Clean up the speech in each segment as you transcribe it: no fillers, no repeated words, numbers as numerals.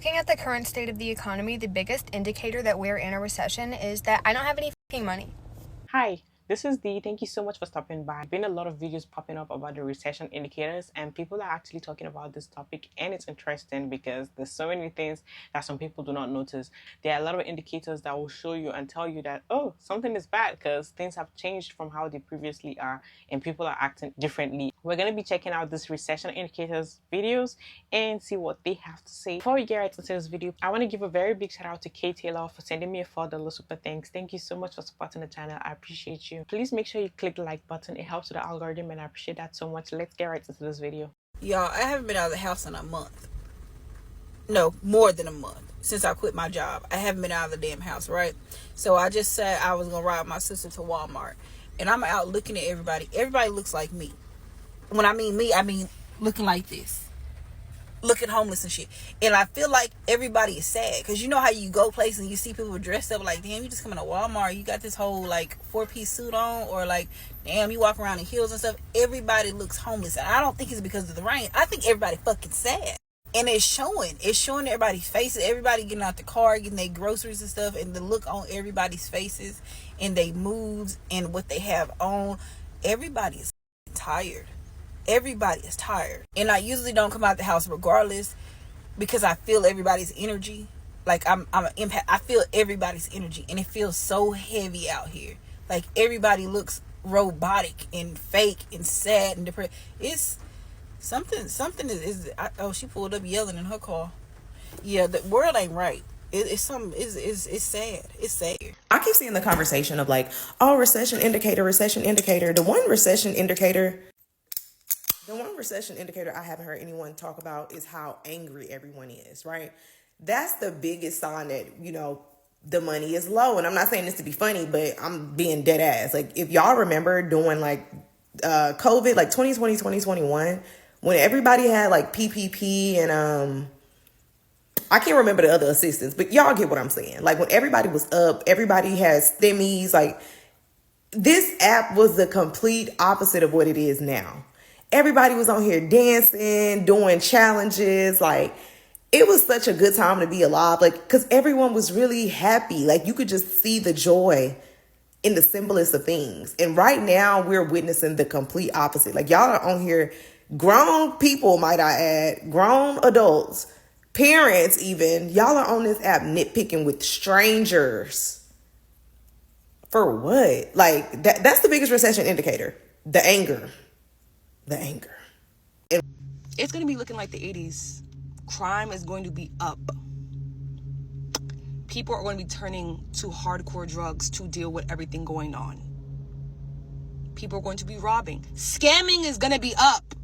Looking at the current state of the economy, the biggest indicator that we're in a recession is that I don't have any fucking money. Hi, this is Dee. Thank you so much for stopping by. Been a lot of videos popping up about the recession indicators, and people are actually talking about this topic, and it's interesting because there's so many things that some people do not notice. There are a lot of indicators that will show you and tell you that, oh, something is bad because things have changed from how they previously are and people are acting differently. We're going to be checking out this recession indicators videos and see what they have to say. Before we get right into this video, I want to give a very big shout out to K Taylor for sending me a $4 super thanks. Thank you so much for supporting the channel. I appreciate you. Please make sure you click the like button. It helps with the algorithm and I appreciate that so much. Let's get right into this video. Y'all, I haven't been out of the house in a month. No, more than a month since I quit my job. I haven't been out of the damn house, right? So I just said I was going to ride my sister to Walmart. And I'm out looking at everybody. Everybody looks like me. When I mean me, I mean looking like this. Looking homeless and shit. And I feel like everybody is sad. Because you know how you go places and you see people dressed up like, damn, you just coming to Walmart. You got this whole like 4-piece suit on. Or like, damn, you walk around in heels and stuff. Everybody looks homeless. And I don't think it's because of the rain. I think everybody fucking sad. And it's showing. It's showing everybody's faces. Everybody getting out the car, getting their groceries and stuff. And the look on everybody's faces. And their moods. And what they have on. Everybody is tired. Everybody is tired. And I usually don't come out the house regardless. Because I feel everybody's energy. Like I'm an impact. I feel everybody's energy. And it feels so heavy out here. Like everybody looks robotic and fake and sad and depressed. It's something is oh, she pulled up yelling in her car. Yeah, the world ain't right. It's something. It's sad. It's sad. I keep seeing the conversation of like, oh, recession indicator. The one recession indicator I haven't heard anyone talk about is how angry everyone is, right? That's the biggest sign that, you know, the money is low. And I'm not saying this to be funny, but I'm being dead ass. Like, if y'all remember doing like COVID, like 2020, 2021, when everybody had like PPP and I can't remember the other assistance, but y'all get what I'm saying. Like when everybody was up, everybody has stimmies. Like this app was the complete opposite of what it is now. Everybody was on here dancing, doing challenges. Like it was such a good time to be alive. Like, cause everyone was really happy. Like you could just see the joy in the simplest of things. And right now we're witnessing the complete opposite. Like y'all are on here, grown people, might I add, grown adults, parents even, y'all are on this app nitpicking with strangers. For what? Like that's the biggest recession indicator. The anger. It's going to be looking like the 80s. Crime is going to be up. People are going to be turning to hardcore drugs to deal with everything going on. People are going to be robbing. Scamming is going to be up.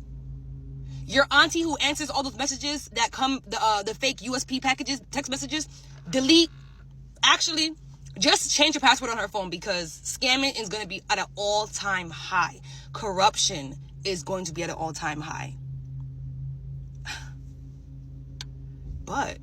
Your auntie who answers all those messages that come, the fake USP packages, text messages, delete. Actually, just change your password on her phone because scamming is going to be at an all-time high. Corruption is going to be at an all-time high. But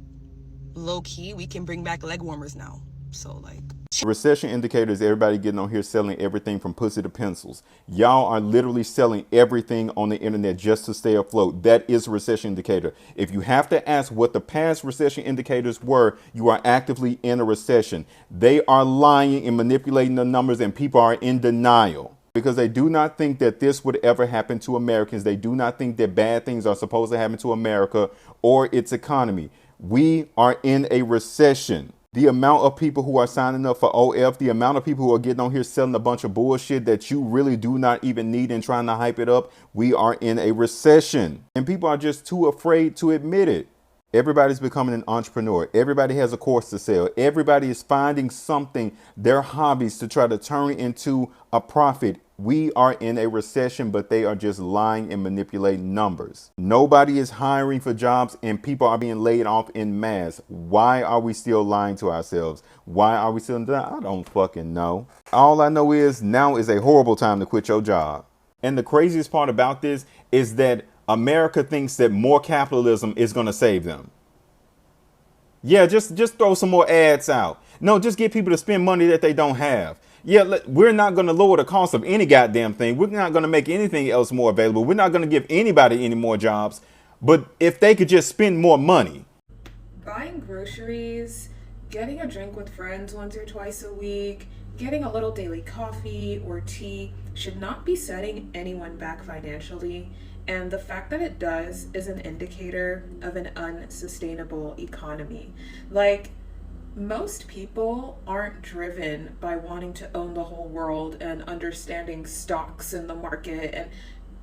low-key, we can bring back leg warmers now. So like, recession indicators, everybody getting on here selling everything from pussy to pencils. Y'all are literally selling everything on the internet just to stay afloat. That is a recession indicator. If you have to ask what the past recession indicators were, you are actively in a recession. They are lying and manipulating the numbers, and people are in denial because they do not think that this would ever happen to Americans. They do not think that bad things are supposed to happen to America or its economy. We are in a recession. The amount of people who are signing up for OF, the amount of people who are getting on here selling a bunch of bullshit that you really do not even need and trying to hype it up, we are in a recession. And people are just too afraid to admit it. Everybody's becoming an entrepreneur. Everybody has a course to sell. Everybody is finding something, their hobbies, to try to turn into a profit. We are in a recession, but they are just lying and manipulating numbers. Nobody is hiring for jobs and people are being laid off in mass. Why are we still lying to ourselves? Why are we still in I don't fucking know. All I know is now is a horrible time to quit your job. And the craziest part about this is that America thinks that more capitalism is going to save them. Yeah, just throw some more ads out. No, just get people to spend money that they don't have. Yeah, we're not going to lower the cost of any goddamn thing. We're not going to make anything else more available. We're not going to give anybody any more jobs. But if they could just spend more money. Buying groceries, getting a drink with friends once or twice a week, getting a little daily coffee or tea should not be setting anyone back financially. And the fact that it does is an indicator of an unsustainable economy. Like, most people aren't driven by wanting to own the whole world and understanding stocks in the market. And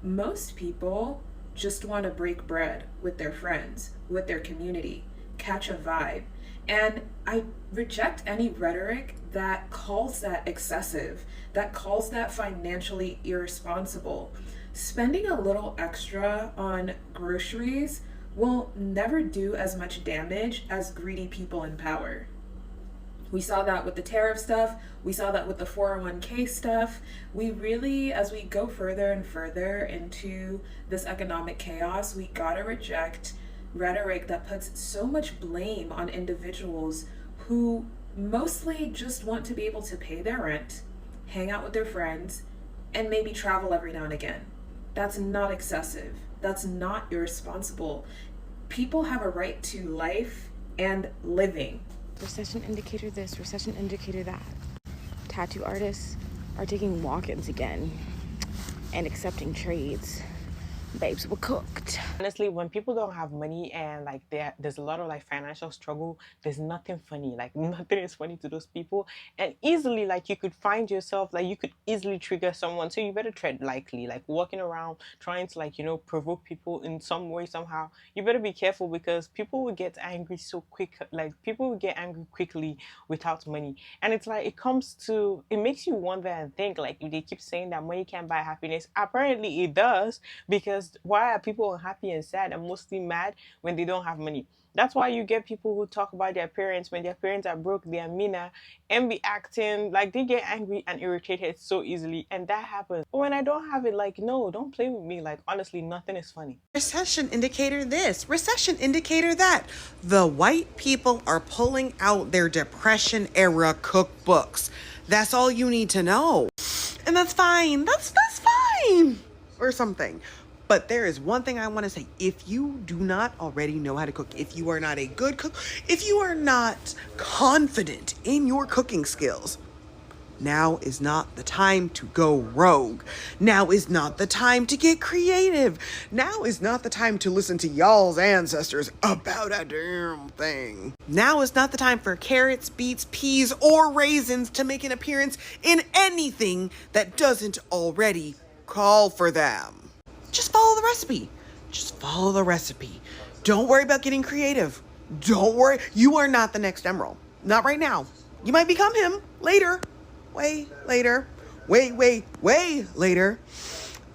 most people just want to break bread with their friends, with their community, catch a vibe. And I reject any rhetoric that calls that excessive, that calls that financially irresponsible. Spending a little extra on groceries will never do as much damage as greedy people in power. We saw that with the tariff stuff. We saw that with the 401k stuff. We really, as we go further and further into this economic chaos, we gotta reject rhetoric that puts so much blame on individuals who mostly just want to be able to pay their rent, hang out with their friends, and maybe travel every now and again. That's not excessive. That's not irresponsible. People have a right to life and living. Recession indicator this, recession indicator that. Tattoo artists are taking walk-ins again and accepting trades. Babes were cooked. Honestly, when people don't have money and like there's a lot of like financial struggle, there's nothing funny. Like nothing is funny to those people. And easily, like you could find yourself, like you could easily trigger someone. So you better tread lightly. Like walking around trying to like, you know, provoke people in some way, somehow. You better be careful because people will get angry so quick. Like people will get angry quickly without money. And it's like it makes you wonder and think, like if they keep saying that money can't buy happiness, apparently it does, because why are people unhappy and sad and mostly mad when they don't have money? That's why you get people who talk about their parents when their parents are broke, they are meaner and be acting like they get angry and irritated so easily, and that happens. But when I don't have it, like, no, don't play with me. Like, honestly, nothing is funny. Recession indicator this, recession indicator that. The white people are pulling out their Depression era cookbooks. That's all you need to know. And that's fine. That's fine. Or something. But there is one thing I want to say. If you do not already know how to cook, if you are not a good cook, if you are not confident in your cooking skills, now is not the time to go rogue. Now is not the time to get creative. Now is not the time to listen to y'all's ancestors about a damn thing. Now is not the time for carrots, beets, peas, or raisins to make an appearance in anything that doesn't already call for them. Just follow the recipe. Just follow the recipe. Don't worry about getting creative. Don't worry. You are not the next Emerald. Not right now. You might become him later. Way later. Way later.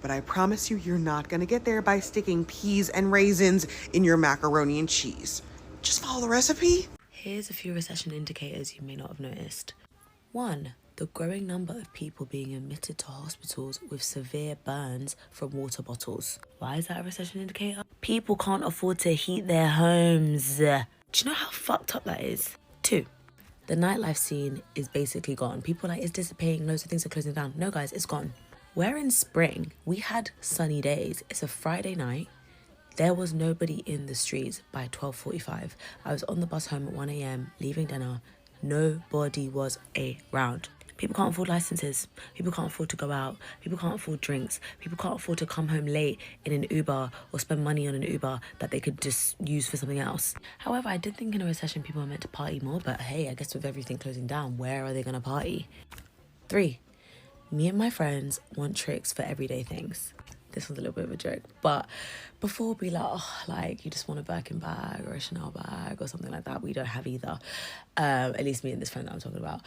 But I promise you, you're not going to get there by sticking peas and raisins in your macaroni and cheese. Just follow the recipe. Here's a few recession indicators you may not have noticed. 1. The growing number of people being admitted to hospitals with severe burns from water bottles. Why is that a recession indicator? People can't afford to heat their homes. Do you know how fucked up that is? 2. The nightlife scene is basically gone. People are like, it's dissipating, loads of things are closing down. No guys, it's gone. We're in spring. We had sunny days. It's a Friday night. There was nobody in the streets by 12:45. I was on the bus home at 1 a.m, leaving dinner. Nobody was around. People can't afford licenses. People can't afford to go out. People can't afford drinks. People can't afford to come home late in an Uber or spend money on an Uber that they could just use for something else. However, I did think in a recession people are meant to party more, but hey, I guess with everything closing down, where are they going to party? 3. Me and my friends want tricks for everyday things. This was a little bit of a joke, but before we like, oh, like you just want a Birkin bag or a Chanel bag or something like that, we don't have either. At least me and this friend that I'm talking about.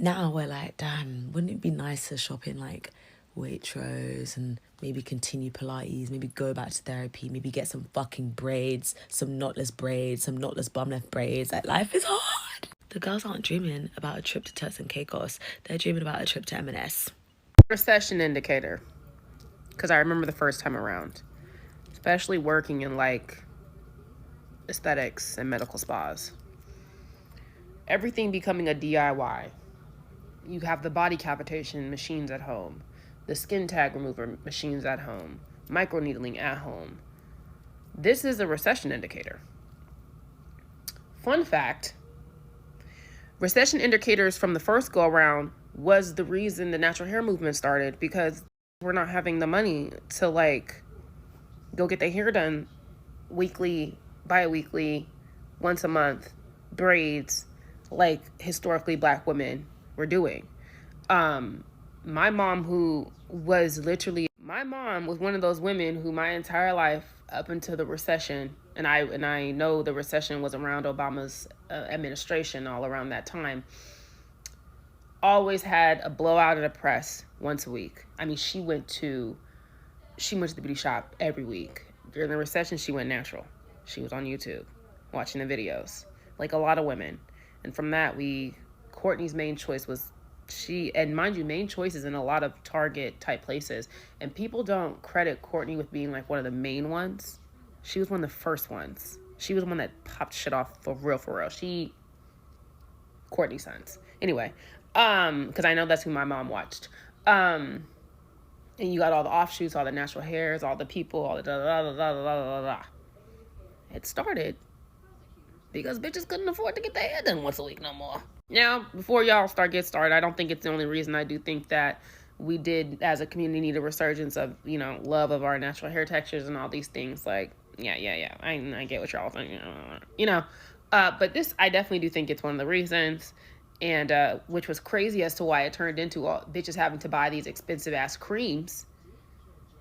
Now we're like, damn, wouldn't it be nice to shop in like Waitrose and maybe continue Pilates, maybe go back to therapy, maybe get some fucking braids, some knotless braids, some knotless bum left braids. Like, life is hard. The girls aren't dreaming about a trip to Turks and Caicos. They're dreaming about a trip to M&S. Recession indicator. Because I remember the first time around, especially working in like aesthetics and medical spas. Everything becoming a DIY. You have the body cavitation machines at home, the skin tag remover machines at home, microneedling at home. This is a recession indicator. Fun fact, recession indicators from the first go around was the reason the natural hair movement started, because we're not having the money to like go get their hair done weekly, bi-weekly, once a month, braids, like historically black women were doing. My mom was one of those women who my entire life up until the recession, and I know the recession was around Obama's administration, all around that time, always had a blowout of the press once a week. I mean, she went to the beauty shop every week. During the recession, she went natural. She was on YouTube watching the videos, like a lot of women. And from that, Courtney's main choice was and mind you, main choice is in a lot of Target type places. And people don't credit Courtney with being like one of the main ones. She was one of the first ones. She was the one that popped shit off for real, for real. Courtney Sons. Anyway, because I know that's who my mom watched. And you got all the offshoots, all the natural hairs, all the people, all the da da da da da da da. It started because bitches couldn't afford to get their hair done once a week no more. Now, before y'all get started, I don't think it's the only reason. I do think that we did, as a community, need a resurgence of, love of our natural hair textures and all these things. Like, yeah. I get what y'all think, but this, I definitely do think it's one of the reasons. And which was crazy as to why it turned into all bitches having to buy these expensive ass creams,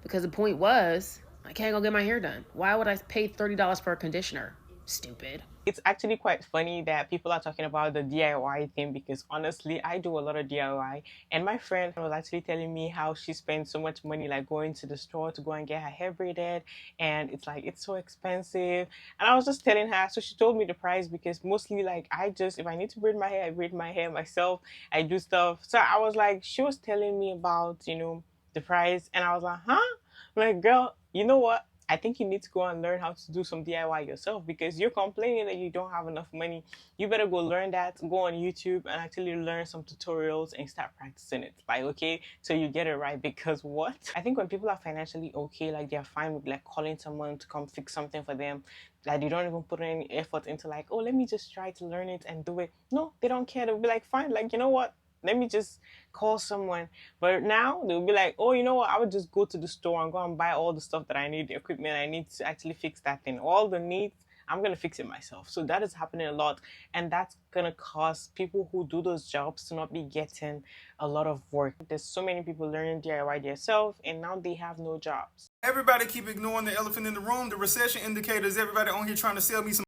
because the point was, I can't go get my hair done. Why would I pay $30 for a conditioner? Stupid. It's actually quite funny that people are talking about the DIY thing, because honestly, I do a lot of DIY, and my friend was actually telling me how she spends so much money like going to the store to go and get her hair braided, and it's so expensive. And I was just telling her, so she told me the price, because mostly like if I need to braid my hair, I braid my hair myself. I do stuff. So I was like, she was telling me about the price, and I was like, huh? Like, girl, you know what? I think you need to go and learn how to do some DIY yourself, because you're complaining that you don't have enough money. You better go learn that, go on YouTube and actually learn some tutorials and start practicing it. Like, okay, so you get it right. Because what? I think when people are financially okay, like they're fine with like calling someone to come fix something for them, like they don't even put any effort into like, oh, let me just try to learn it and do it. No, they don't care. They'll be like, fine, like, you know what? Let me just call someone. But now they'll be like, oh, you know what? I would just go to the store and go and buy all the stuff that I need, the equipment I need to actually fix that thing. All the needs, I'm going to fix it myself. So that is happening a lot. And that's going to cause people who do those jobs to not be getting a lot of work. There's so many people learning DIY themselves, and now they have no jobs. Everybody keep ignoring the elephant in the room. The recession indicators, everybody on here trying to sell me some.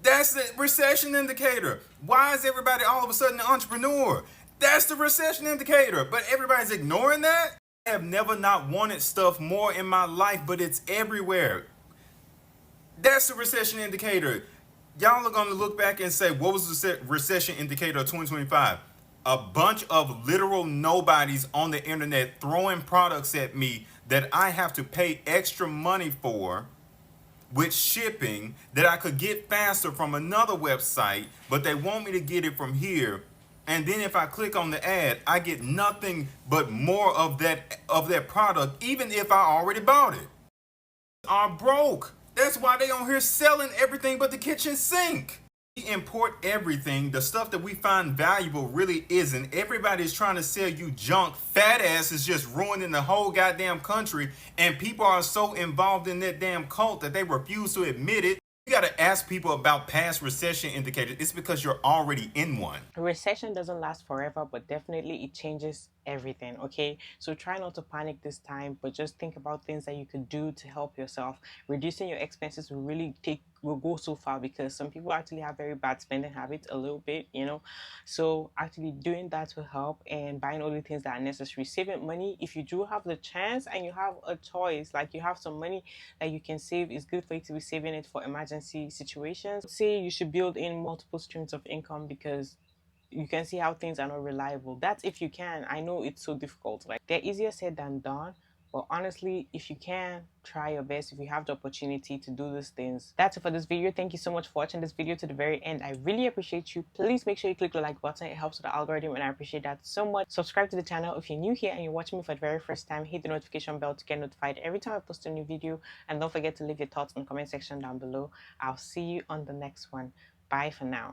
That's the recession indicator. Why is everybody all of a sudden an entrepreneur? That's the recession indicator. But everybody's ignoring that? I have never not wanted stuff more in my life, but it's everywhere. That's the recession indicator. Y'all are going to look back and say, what was the recession indicator of 2025? A bunch of literal nobodies on the internet throwing products at me that I have to pay extra money for, with shipping, that I could get faster from another website, but they want me to get it from here. And then if I click on the ad, I get nothing but more of that product, even if I already bought it. Are broke. That's why they on here selling everything but the kitchen sink. We import everything. The stuff that we find valuable really isn't. Everybody's trying to sell you junk. Fat ass is just ruining the whole goddamn country, and people are so involved in that damn cult that they refuse to admit it. You gotta ask people about past recession indicators. It's because you're already in one. A recession doesn't last forever, but definitely it changes everything, okay? So try not to panic this time, but just think about things that you could do to help yourself. Reducing your expenses will go so far, because some people actually have very bad spending habits a little bit, so actually doing that will help, and buying only things that are necessary. Saving money, if you do have the chance and you have a choice, like you have some money that you can save, it's good for you to be saving it for emergency situations. Say you should build in multiple streams of income, because you can see how things are not reliable. That's if you can. I know it's so difficult. Like, they're easier said than done, But honestly, if you can, try your best if you have the opportunity to do these things. That's it for this video. Thank you so much for watching this video to the very end. I really appreciate you. Please make sure you click the like button. It helps with the algorithm and I appreciate that so much. Subscribe to the channel if you're new here and you're watching me for the very first time. Hit the notification bell to get notified every time I post a new video, and don't forget to leave your thoughts in the comment section down below. I'll see you on the next one. Bye for now.